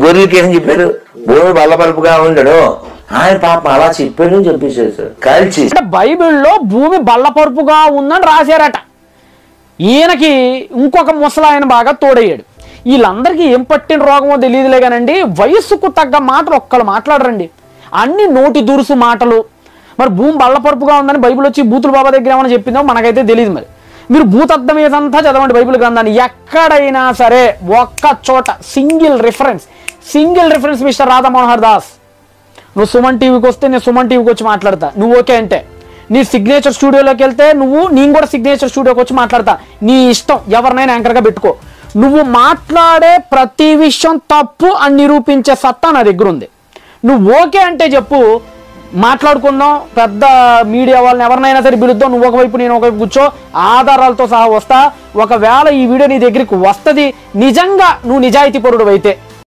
గొర్రెలకి ఏం చెప్పారు? భూమి బల్లపరుపుగా ఉండడు, ఆయన పాపం అలా చెప్పాడు అని చెప్పేసారు కాల్చి. బైబిల్లో భూమి బల్లపరుపుగా ఉందని రాశారట. ఈయనకి ఇంకొక ముసలాయన బాగా తోడయ్యాడు. వీళ్ళందరికీ ఏం పట్టిన రోగమో తెలియదులే కానండి, వయస్సుకు తగ్గ మాటలు ఒక్కళ్ళు మాట్లాడరండి, అన్ని నోటి దురుసు మాటలు. మరి భూమి బల్లపరుపుగా ఉందని బైబిల్ వచ్చి బూతుల బాబా దగ్గర ఏమైనా చెప్పిందో మనకైతే తెలియదు. మరి మీరు భూతద్దం ఏదంతా చదవండి బైబిల్ గ్రంథాన్ని, ఎక్కడైనా సరే ఒక్క చోట single reference mister Radha Manohar Das. నువ్వు సుమన్ టీవీకి వస్తే నేను సుమన్ టీవీకి వచ్చి మాట్లాడతా, నువ్వు ఓకే అంటే. నీ సిగ్నేచర్ స్టూడియోలోకి వెళ్తే నేను కూడా సిగ్నేచర్ స్టూడియోకి వచ్చి మాట్లాడతా, నీ ఇష్టం, ఎవరినైనా యాంకర్గా పెట్టుకో. నువ్వు మాట్లాడే ప్రతి విషయం తప్పు అని నిరూపించే సత్తా నా దగ్గర ఉంది. నువ్వు ఓకే అంటే చెప్పు, మాట్లాడుకుందాం. పెద్ద మీడియా వాళ్ళని ఎవరినైనా సరే పిలుద్దాం, నువ్వు ఒకవైపు నేను ఒకవైపు కూర్చో, ఆధారాలతో సహా వస్తా. ఒకవేళ ఈ వీడియో నీ దగ్గరికి వస్తుంది, నిజంగా నువ్వు నిజాయితీ పరుడు అయితే